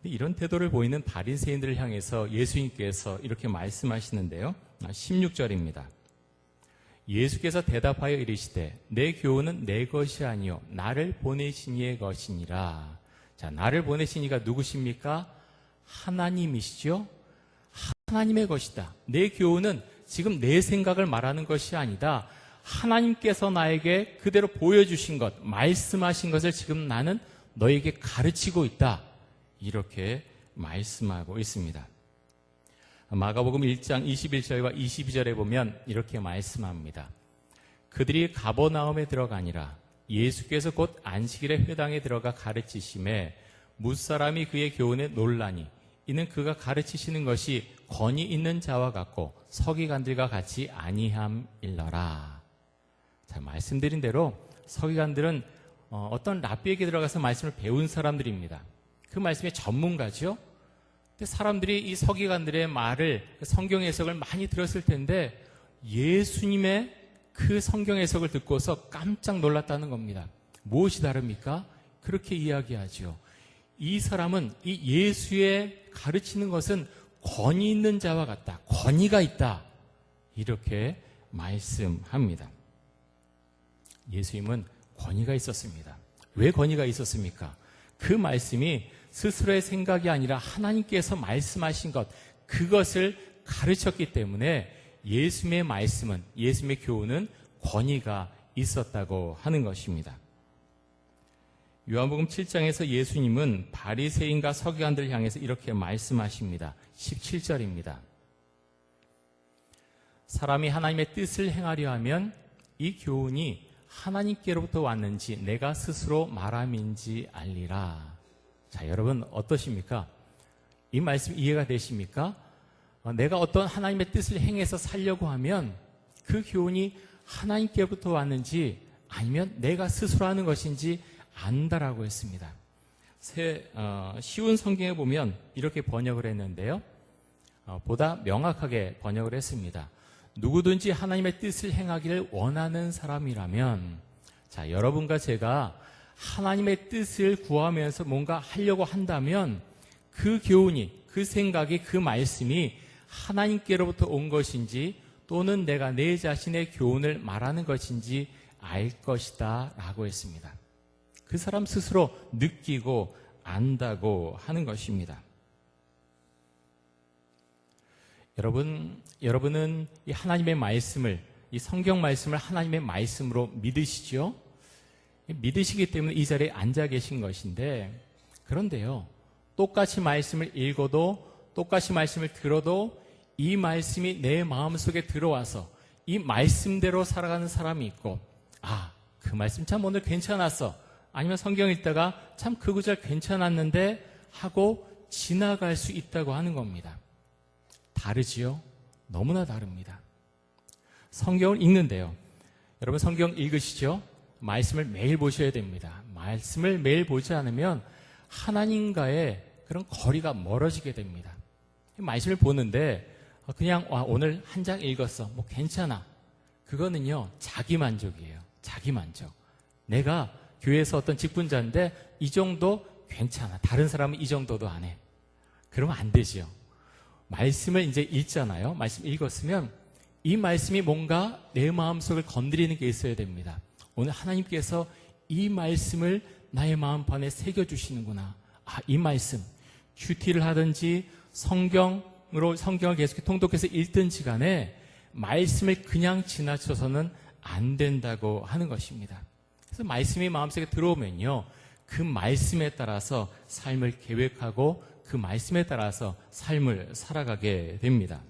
이런 태도를 보이는 바리새인들을 향해서 예수님께서 이렇게 말씀하시는데요. 16절입니다. 예수께서 대답하여 이르시되 내 교훈은 내 것이 아니요 나를 보내신 이의 것이니라. 자, 나를 보내신 이가 누구십니까? 하나님이시죠? 하나님의 것이다. 내 교훈은 지금 내 생각을 말하는 것이 아니다. 하나님께서 나에게 그대로 보여주신 것, 말씀하신 것을 지금 나는 너에게 가르치고 있다. 이렇게 말씀하고 있습니다. 마가복음 1장 21절과 22절에 보면 이렇게 말씀합니다. 그들이 가버나움에 들어가니라. 예수께서 곧 안식일에 회당에 들어가 가르치심에 무사람이 그의 교훈에 놀라니 이는 그가 가르치시는 것이 권위 있는 자와 같고 서기관들과 같이 아니함일러라. 자, 말씀드린 대로 서기관들은 어떤 랍비에게 들어가서 말씀을 배운 사람들입니다. 그 말씀의 전문가죠. 근데 사람들이 이 서기관들의 말을, 성경 해석을 많이 들었을 텐데 예수님의 그 성경 해석을 듣고서 깜짝 놀랐다는 겁니다. 무엇이 다릅니까? 그렇게 이야기하죠. 이 사람은 이 예수의 가르치는 것은 권위 있는 자와 같다. 권위가 있다. 이렇게 말씀합니다. 예수님은 권위가 있었습니다. 왜 권위가 있었습니까? 그 말씀이 스스로의 생각이 아니라 하나님께서 말씀하신 것, 그것을 가르쳤기 때문에 예수님의 말씀은, 예수님의 교훈은 권위가 있었다고 하는 것입니다. 요한복음 7장에서 예수님은 바리새인과 서기관들을 향해서 이렇게 말씀하십니다. 17절입니다. 사람이 하나님의 뜻을 행하려 하면 이 교훈이 하나님께로부터 왔는지 내가 스스로 말함인지 알리라. 자, 여러분 어떠십니까? 이 말씀 이해가 되십니까? 내가 어떤 하나님의 뜻을 행해서 살려고 하면 그 교훈이 하나님께로부터 왔는지 아니면 내가 스스로 하는 것인지 안다라고 했습니다. 쉬운 성경에 보면 이렇게 번역을 했는데요. 보다 명확하게 번역을 했습니다. 누구든지 하나님의 뜻을 행하기를 원하는 사람이라면, 자, 여러분과 제가 하나님의 뜻을 구하면서 뭔가 하려고 한다면 그 교훈이, 그 생각이, 그 말씀이 하나님께로부터 온 것인지 또는 내가 내 자신의 교훈을 말하는 것인지 알 것이다 라고 했습니다. 그 사람 스스로 느끼고 안다고 하는 것입니다. 여러분은 이 하나님의 말씀을, 이 성경 말씀을 하나님의 말씀으로 믿으시죠? 믿으시기 때문에 이 자리에 앉아 계신 것인데, 그런데요, 똑같이 말씀을 읽어도, 똑같이 말씀을 들어도 이 말씀이 내 마음속에 들어와서 이 말씀대로 살아가는 사람이 있고, 그 말씀 참 오늘 괜찮았어. 아니면 성경 읽다가 참 그 구절 괜찮았는데 하고 지나갈 수 있다고 하는 겁니다. 다르지요? 너무나 다릅니다. 성경을 읽는데요. 여러분 성경 읽으시죠? 말씀을 매일 보셔야 됩니다. 말씀을 매일 보지 않으면 하나님과의 그런 거리가 멀어지게 됩니다. 말씀을 보는데 그냥 오늘 한 장 읽었어. 뭐 괜찮아. 그거는요, 자기만족이에요. 자기만족. 내가 교회에서 어떤 직분자인데 이 정도 괜찮아. 다른 사람은 이 정도도 안 해. 그러면 안 되죠. 말씀을 이제 읽잖아요. 말씀 읽었으면 이 말씀이 뭔가 내 마음속을 건드리는 게 있어야 됩니다. 오늘 하나님께서 이 말씀을 나의 마음판에 새겨주시는구나. 이 말씀, 큐티를 하든지 성경을 계속 통독해서 읽든지 간에 말씀을 그냥 지나쳐서는 안 된다고 하는 것입니다. 그래서 말씀이 마음속에 들어오면요, 그 말씀에 따라서 삶을 계획하고 그 말씀에 따라서 삶을 살아가게 됩니다.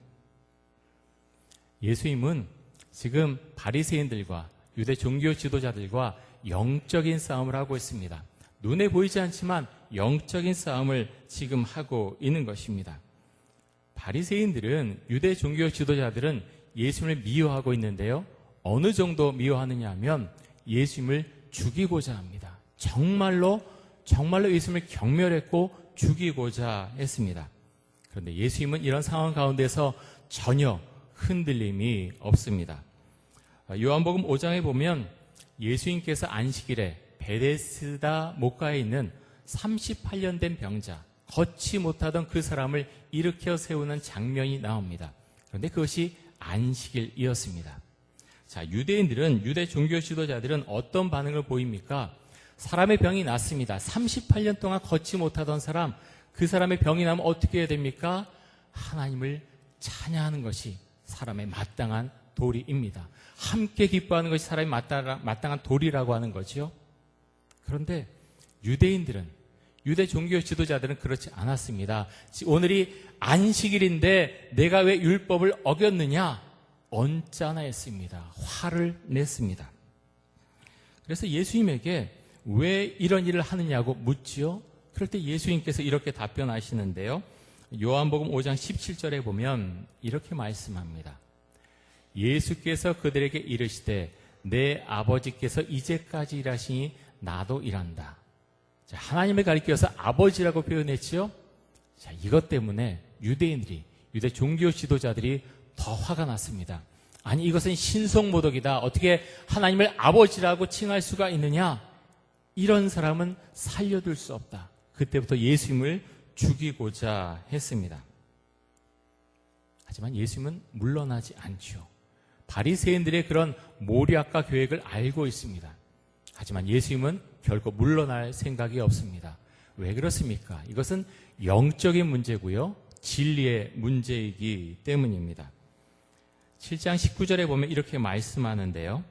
예수님은 지금 바리새인들과 유대 종교 지도자들과 영적인 싸움을 하고 있습니다. 눈에 보이지 않지만 영적인 싸움을 지금 하고 있는 것입니다. 바리새인들은, 유대 종교 지도자들은 예수님을 미워하고 있는데요. 어느 정도 미워하느냐 하면 예수님을 죽이고자 합니다. 정말로 예수님을 경멸했고 죽이고자 했습니다. 그런데 예수님은 이런 상황 가운데서 전혀 흔들림이 없습니다. 요한복음 5장에 보면 예수님께서 안식일에 베데스다 목가에 있는 38년 된 병자, 걷지 못하던 그 사람을 일으켜 세우는 장면이 나옵니다. 그런데 그것이 안식일이었습니다. 자, 유대인들은, 유대 종교 지도자들은 어떤 반응을 보입니까? 사람의 병이 났습니다. 38년 동안 걷지 못하던 사람, 그 사람의 병이 나면 어떻게 해야 됩니까? 하나님을 찬양하는 것이 사람의 마땅한 도리입니다. 함께 기뻐하는 것이 사람의 마땅한 도리라고 하는 거죠. 그런데 유대인들은, 유대 종교 지도자들은 그렇지 않았습니다. 오늘이 안식일인데 내가 왜 율법을 어겼느냐? 언짢아 했습니다. 화를 냈습니다. 그래서 예수님에게 왜 이런 일을 하느냐고 묻지요. 그럴 때 예수님께서 이렇게 답변하시는데요. 요한복음 5장 17절에 보면 이렇게 말씀합니다. 예수께서 그들에게 이르시되 내 아버지께서 이제까지 일하시니 나도 일한다. 자, 하나님을 가리켜서 아버지라고 표현했지요. 자, 이것 때문에 유대인들이, 유대 종교 지도자들이 더 화가 났습니다. 아니, 이것은 신성모독이다. 어떻게 하나님을 아버지라고 칭할 수가 있느냐? 이런 사람은 살려둘 수 없다. 그때부터 예수님을 죽이고자 했습니다. 하지만 예수님은 물러나지 않죠. 바리새인들의 그런 모략과 계획을 알고 있습니다. 하지만 예수님은 결코 물러날 생각이 없습니다. 왜 그렇습니까? 이것은 영적인 문제고요. 진리의 문제이기 때문입니다. 7장 19절에 보면 이렇게 말씀하는데요.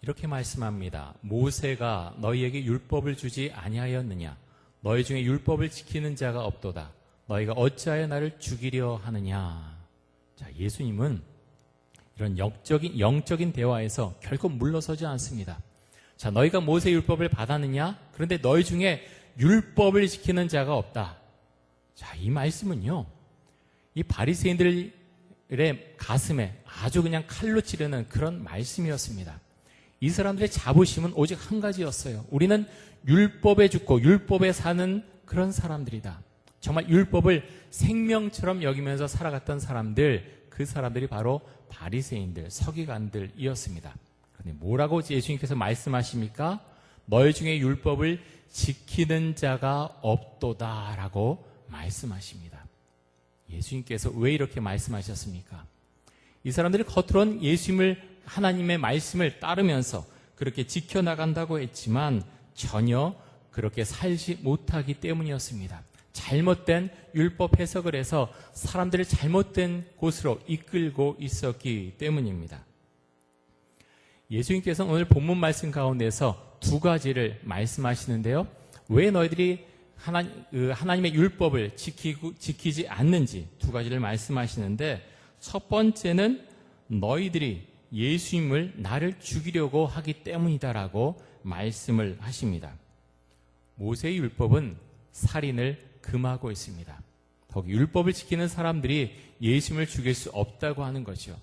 이렇게 말씀합니다. 모세가 너희에게 율법을 주지 아니하였느냐? 너희 중에 율법을 지키는 자가 없도다. 너희가 어찌하여 나를 죽이려 하느냐? 자, 예수님은 이런 영적인 대화에서 결코 물러서지 않습니다. 자, 너희가 모세 율법을 받았느냐? 그런데 너희 중에 율법을 지키는 자가 없다. 자, 이 말씀은요, 이 바리새인들의 가슴에 아주 그냥 칼로 찌르는 그런 말씀이었습니다. 이 사람들의 자부심은 오직 한 가지였어요. 우리는 율법에 죽고 율법에 사는 그런 사람들이다. 정말 율법을 생명처럼 여기면서 살아갔던 사람들, 그 사람들이 바로 바리새인들, 서기관들이었습니다. 그런데 뭐라고 예수님께서 말씀하십니까? 너희 중에 율법을 지키는 자가 없도다라고 말씀하십니다. 예수님께서 왜 이렇게 말씀하셨습니까? 이 사람들이 겉으로는 예수님을, 하나님의 말씀을 따르면서 그렇게 지켜나간다고 했지만 전혀 그렇게 살지 못하기 때문이었습니다. 잘못된 율법 해석을 해서 사람들을 잘못된 곳으로 이끌고 있었기 때문입니다. 예수님께서는 오늘 본문 말씀 가운데서 두 가지를 말씀하시는데요. 왜 너희들이 하나님의 율법을 지키지 않는지 두 가지를 말씀하시는데, 첫 번째는 너희들이 예수님을 나를 죽이려고 하기 때문이다라고 말씀을 하십니다. 모세의 율법은 살인을 금하고 있습니다. 더욱 율법을 지키는 사람들이 예수님을 죽일 수 없다고 하는 거죠.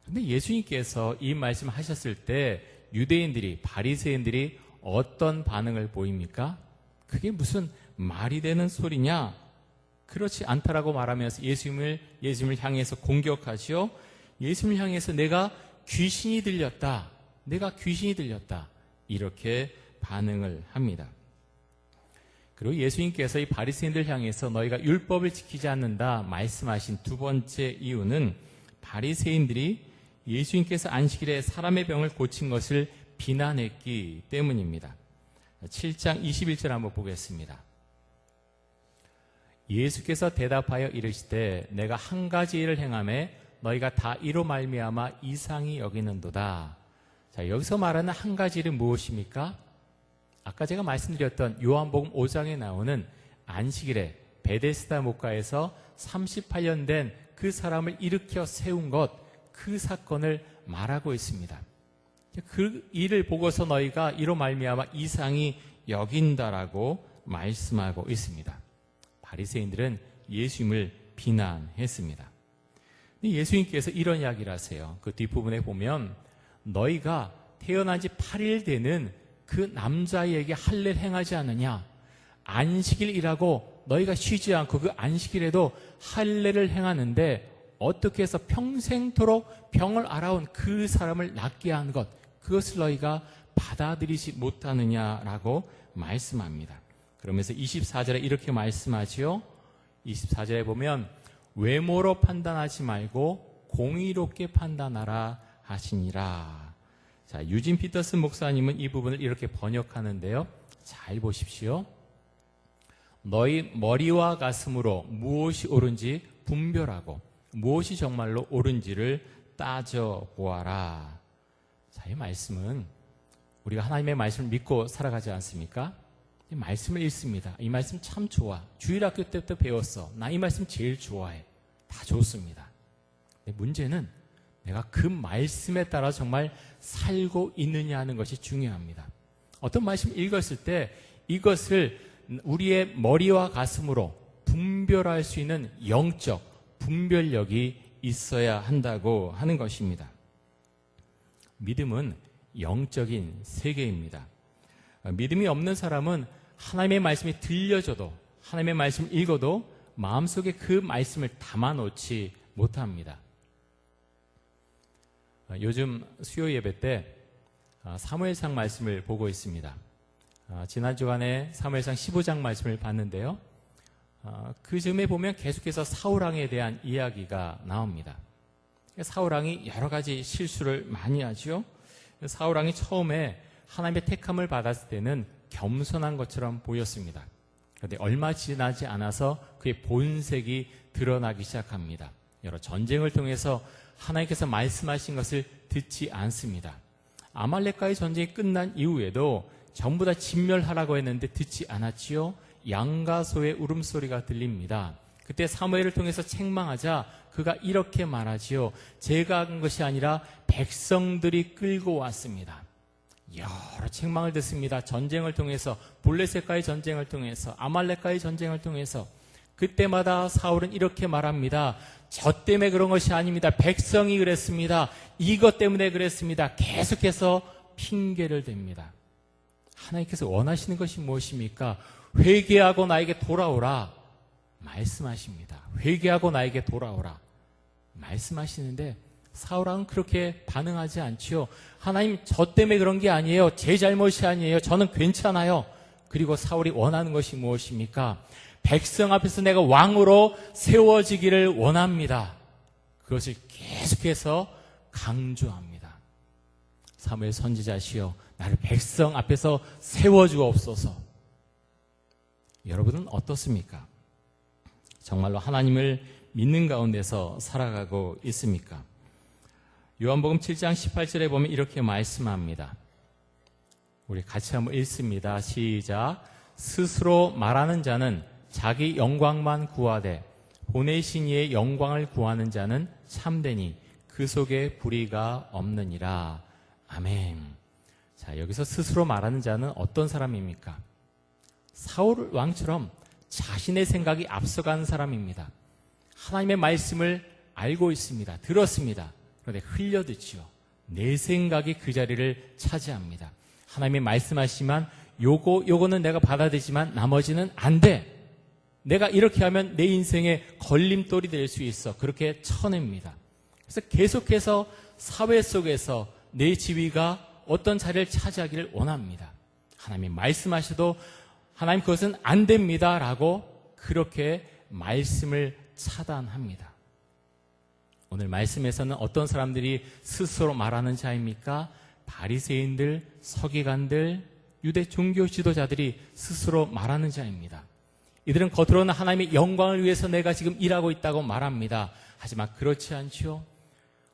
그런데 예수님께서 이 말씀을 하셨을 때 유대인들이, 바리새인들이 어떤 반응을 보입니까? 그게 무슨 말이 되는 소리냐? 그렇지 않다라고 말하면서 예수님을 향해서 공격하시오. 예수님을 향해서 내가 귀신이 들렸다. 이렇게 반응을 합니다. 그리고 예수님께서 이 바리새인들 향해서 너희가 율법을 지키지 않는다 말씀하신 두 번째 이유는 바리새인들이 예수님께서 안식일에 사람의 병을 고친 것을 비난했기 때문입니다. 7장 21절 한번 보겠습니다. 예수께서 대답하여 이르시되 내가 한 가지 일을 행하매 너희가 다 이로 말미암아 이상히 여기는도다. 자, 여기서 말하는 한 가지 일은 무엇입니까? 아까 제가 말씀드렸던 요한복음 5장에 나오는 안식일에 베데스다 목가에서 38년 된 그 사람을 일으켜 세운 것, 그 사건을 말하고 있습니다. 그 일을 보고서 너희가 이로 말미암아 이상히 여긴다라고 말씀하고 있습니다. 바리새인들은 예수님을 비난했습니다. 예수님께서 이런 이야기를 하세요. 그 뒷부분에 보면 너희가 태어난 지 8일 되는 그 남자에게 할례를 행하지 않느냐? 안식일이라고 너희가 쉬지 않고 그 안식일에도 할례를 행하는데 어떻게 해서 평생토록 병을 앓아온 그 사람을 낫게 한 것, 그것을 너희가 받아들이지 못하느냐라고 말씀합니다. 그러면서 24절에 이렇게 말씀하지요. 24절에 보면 외모로 판단하지 말고 공의롭게 판단하라 하시니라. 자, 유진 피터슨 목사님은 이 부분을 이렇게 번역하는데요. 잘 보십시오. 너희 머리와 가슴으로 무엇이 옳은지 분별하고 무엇이 정말로 옳은지를 따져보아라. 자, 이 말씀은 우리가 하나님의 말씀을 믿고 살아가지 않습니까? 이 말씀을 읽습니다. 이 말씀 참 좋아. 주일학교 때부터 배웠어. 나 이 말씀 제일 좋아해. 다 좋습니다. 근데 문제는 내가 그 말씀에 따라 정말 살고 있느냐 하는 것이 중요합니다. 어떤 말씀 읽었을 때 이것을 우리의 머리와 가슴으로 분별할 수 있는 영적 분별력이 있어야 한다고 하는 것입니다. 믿음은 영적인 세계입니다. 믿음이 없는 사람은 하나님의 말씀이 들려져도 하나님의 말씀을 읽어도 마음속에 그 말씀을 담아놓지 못합니다. 요즘 수요 예배 때 사무엘상 말씀을 보고 있습니다. 지난 주간에 사무엘상 15장 말씀을 봤는데요. 그 즈음에 보면 계속해서 사울왕에 대한 이야기가 나옵니다. 사울왕이 여러 가지 실수를 많이 하죠. 사울왕이 처음에 하나님의 택함을 받았을 때는 겸손한 것처럼 보였습니다. 그런데 얼마 지나지 않아서 그의 본색이 드러나기 시작합니다. 여러 전쟁을 통해서 하나님께서 말씀하신 것을 듣지 않습니다. 아말렉과의 전쟁이 끝난 이후에도 전부 다 진멸하라고 했는데 듣지 않았지요. 양과 소의 울음소리가 들립니다. 그때 사무엘을 통해서 책망하자 그가 이렇게 말하지요. 제가 한 것이 아니라 백성들이 끌고 왔습니다. 여러 책망을 듣습니다. 전쟁을 통해서, 블레셋과의 전쟁을 통해서, 아말렉과의 전쟁을 통해서. 그때마다 사울은 이렇게 말합니다. 저 때문에 그런 것이 아닙니다. 백성이 그랬습니다. 이것 때문에 그랬습니다. 계속해서 핑계를 댑니다. 하나님께서 원하시는 것이 무엇입니까? 회개하고 나에게 돌아오라 말씀하십니다. 회개하고 나에게 돌아오라 말씀하시는데 사울왕은 그렇게 반응하지 않지요. 하나님, 저 때문에 그런 게 아니에요. 제 잘못이 아니에요. 저는 괜찮아요. 그리고 사울이 원하는 것이 무엇입니까? 백성 앞에서 내가 왕으로 세워지기를 원합니다. 그것을 계속해서 강조합니다. 사무엘 선지자시여, 나를 백성 앞에서 세워주옵소서. 여러분은 어떻습니까? 정말로 하나님을 믿는 가운데서 살아가고 있습니까? 요한복음 7장 18절에 보면 이렇게 말씀합니다. 우리 같이 한번 읽습니다. 시작. 스스로 말하는 자는 자기 영광만 구하되 보내신 이의 영광을 구하는 자는 참되니 그 속에 불의가 없느니라. 아멘. 자, 여기서 스스로 말하는 자는 어떤 사람입니까? 사울 왕처럼 자신의 생각이 앞서가는 사람입니다. 하나님의 말씀을 알고 있습니다. 들었습니다. 그런데 흘려듣지요. 내 생각이 그 자리를 차지합니다. 하나님이 말씀하시지만 요거는 내가 받아들이지만 나머지는 안 돼. 내가 이렇게 하면 내 인생의 걸림돌이 될 수 있어. 그렇게 쳐냅니다. 그래서 계속해서 사회 속에서 내 지위가 어떤 자리를 차지하기를 원합니다. 하나님이 말씀하셔도 하나님 그것은 안 됩니다 라고 그렇게 말씀을 차단합니다. 오늘 말씀에서는 어떤 사람들이 스스로 말하는 자입니까? 바리새인들, 서기관들, 유대 종교 지도자들이 스스로 말하는 자입니다. 이들은 겉으로는 하나님의 영광을 위해서 내가 지금 일하고 있다고 말합니다. 하지만 그렇지 않지요.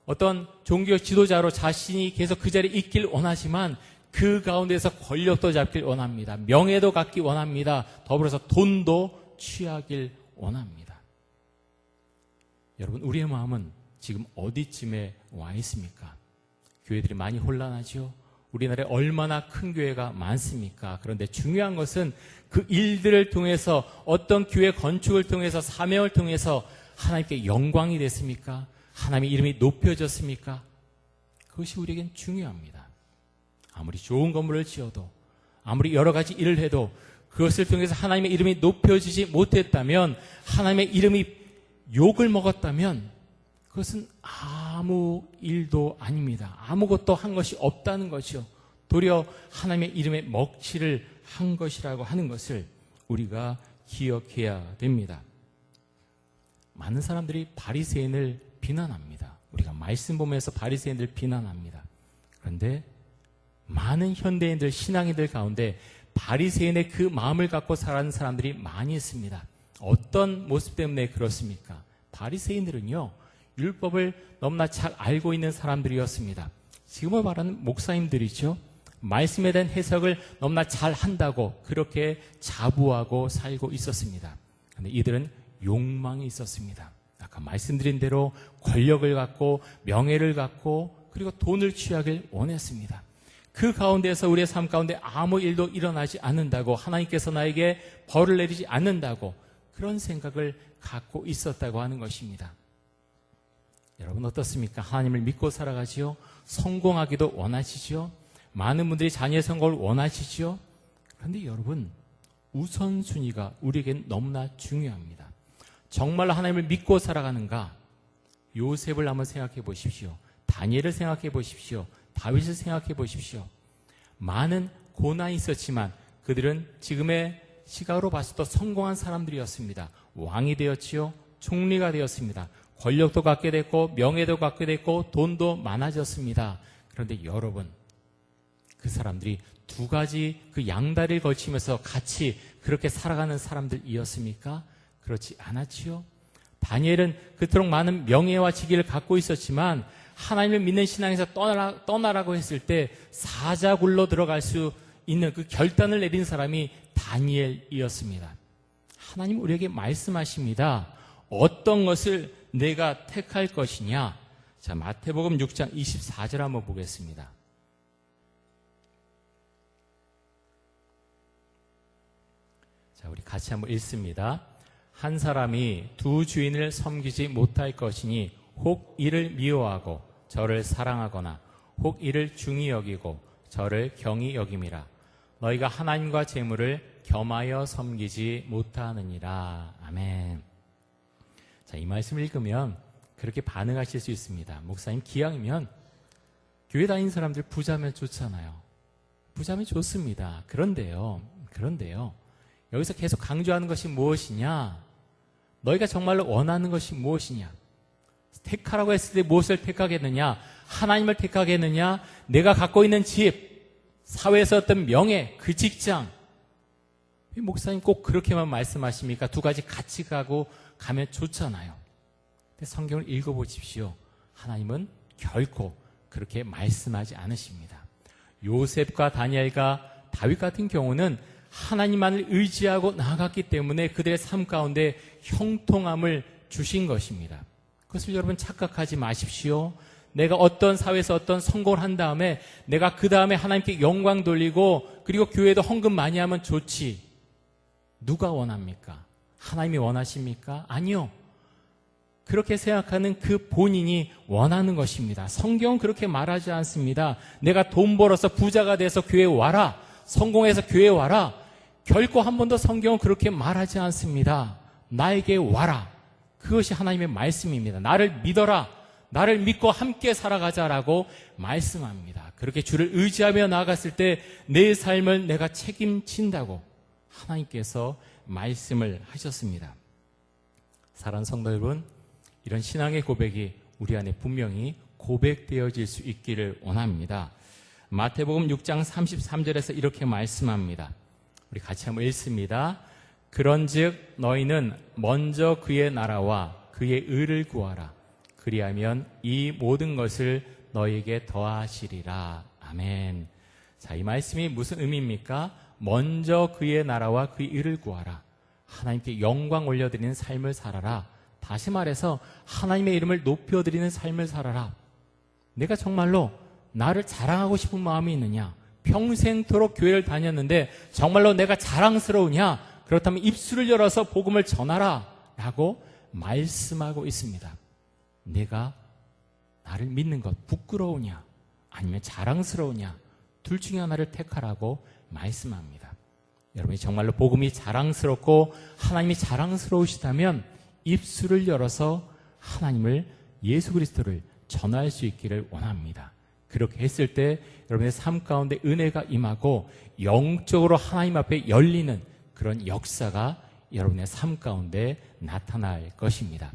어떤 종교 지도자로 자신이 계속 그 자리에 있길 원하지만 그 가운데서 권력도 잡길 원합니다. 명예도 갖기 원합니다. 더불어서 돈도 취하길 원합니다. 여러분, 우리의 마음은 지금 어디쯤에 와 있습니까? 교회들이 많이 혼란하죠. 우리나라에 얼마나 큰 교회가 많습니까? 그런데 중요한 것은 그 일들을 통해서 어떤 교회 건축을 통해서 사명을 통해서 하나님께 영광이 됐습니까? 하나님의 이름이 높여졌습니까? 그것이 우리에겐 중요합니다. 아무리 좋은 건물을 지어도 아무리 여러 가지 일을 해도 그것을 통해서 하나님의 이름이 높여지지 못했다면 하나님의 이름이 욕을 먹었다면 그것은 아무 일도 아닙니다. 아무것도 한 것이 없다는 것이요. 도리어 하나님의 이름에 먹칠을 한 것이라고 하는 것을 우리가 기억해야 됩니다. 많은 사람들이 바리새인을 비난합니다. 우리가 말씀 보면서 바리새인들 비난합니다. 그런데 많은 현대인들, 신앙인들 가운데 바리새인의 그 마음을 갖고 살아가는 사람들이 많이 있습니다. 어떤 모습 때문에 그렇습니까? 바리새인들은요, 율법을 너무나 잘 알고 있는 사람들이었습니다. 지금을 말하는 목사님들이죠. 말씀에 대한 해석을 너무나 잘 한다고 그렇게 자부하고 살고 있었습니다. 그런데 이들은 욕망이 있었습니다. 아까 말씀드린 대로 권력을 갖고 명예를 갖고 그리고 돈을 취하길 원했습니다. 그 가운데서 우리의 삶 가운데 아무 일도 일어나지 않는다고, 하나님께서 나에게 벌을 내리지 않는다고 그런 생각을 갖고 있었다고 하는 것입니다. 여러분 어떻습니까? 하나님을 믿고 살아가지요? 성공하기도 원하시죠? 많은 분들이 자녀의 성공을 원하시죠? 그런데 여러분, 우선순위가 우리에겐 너무나 중요합니다. 정말로 하나님을 믿고 살아가는가? 요셉을 한번 생각해 보십시오. 다니엘을 생각해 보십시오. 다윗을 생각해 보십시오. 많은 고난이 있었지만 그들은 지금의 시각으로 봤을 때 성공한 사람들이었습니다. 왕이 되었지요. 총리가 되었습니다. 권력도 갖게 됐고 명예도 갖게 됐고 돈도 많아졌습니다. 그런데 여러분, 그 사람들이 두 가지 그 양다리를 걸치면서 같이 그렇게 살아가는 사람들이었습니까? 그렇지 않았지요. 다니엘은 그토록 많은 명예와 직위를 갖고 있었지만 하나님을 믿는 신앙에서 떠나라고 했을 때 사자굴로 들어갈 수 있는 그 결단을 내린 사람이 다니엘이었습니다. 하나님 우리에게 말씀하십니다. 어떤 것을 내가 택할 것이냐? 자, 마태복음 6장 24절 한번 보겠습니다. 자, 우리 같이 한번 읽습니다. 한 사람이 두 주인을 섬기지 못할 것이니 혹 이를 미워하고 저를 사랑하거나 혹 이를 중히 여기고 저를 경히 여김이라. 너희가 하나님과 재물을 겸하여 섬기지 못하느니라. 아멘. 자, 이 말씀을 읽으면 그렇게 반응하실 수 있습니다. 목사님, 기왕이면 교회 다니는 사람들 부자면 좋잖아요. 부자면 좋습니다. 그런데요, 여기서 계속 강조하는 것이 무엇이냐? 너희가 정말로 원하는 것이 무엇이냐? 택하라고 했을 때 무엇을 택하겠느냐? 하나님을 택하겠느냐? 내가 갖고 있는 집, 사회에서 어떤 명예, 그 직장. 왜 목사님 꼭 그렇게만 말씀하십니까? 두 가지 같이 가면 좋잖아요. 근데 성경을 읽어보십시오. 하나님은 결코 그렇게 말씀하지 않으십니다. 요셉과 다니엘과 다윗 같은 경우는 하나님만을 의지하고 나아갔기 때문에 그들의 삶 가운데 형통함을 주신 것입니다. 그것을 여러분 착각하지 마십시오. 내가 어떤 사회에서 어떤 성공을 한 다음에 내가 그 다음에 하나님께 영광 돌리고 그리고 교회도 헌금 많이 하면 좋지. 누가 원합니까? 하나님이 원하십니까? 아니요. 그렇게 생각하는 그 본인이 원하는 것입니다. 성경은 그렇게 말하지 않습니다. 내가 돈 벌어서 부자가 돼서 교회에 와라. 성공해서 교회에 와라. 결코 한 번도 성경은 그렇게 말하지 않습니다. 나에게 와라. 그것이 하나님의 말씀입니다. 나를 믿어라. 나를 믿고 함께 살아가자라고 말씀합니다. 그렇게 주를 의지하며 나아갔을 때 내 삶을 내가 책임진다고 하나님께서 말씀을 하셨습니다. 사랑하는 성도 여러분, 이런 신앙의 고백이 우리 안에 분명히 고백되어질 수 있기를 원합니다. 마태복음 6장 33절에서 이렇게 말씀합니다. 우리 같이 한번 읽습니다. 그런즉 너희는 먼저 그의 나라와 그의 의를 구하라. 그리하면 이 모든 것을 너희에게 더하시리라. 아멘. 자, 이 말씀이 무슨 의미입니까? 먼저 그의 나라와 그의 의를 구하라. 하나님께 영광 올려드리는 삶을 살아라. 다시 말해서 하나님의 이름을 높여드리는 삶을 살아라. 내가 정말로 나를 자랑하고 싶은 마음이 있느냐? 평생토록 교회를 다녔는데 정말로 내가 자랑스러우냐? 그렇다면 입술을 열어서 복음을 전하라 라고 말씀하고 있습니다. 내가 나를 믿는 것 부끄러우냐? 아니면 자랑스러우냐? 둘 중에 하나를 택하라고 말씀합니다. 여러분이 정말로 복음이 자랑스럽고 하나님이 자랑스러우시다면 입술을 열어서 하나님을, 예수 그리스도를 전할 수 있기를 원합니다. 그렇게 했을 때 여러분의 삶 가운데 은혜가 임하고 영적으로 하나님 앞에 열리는 그런 역사가 여러분의 삶 가운데 나타날 것입니다.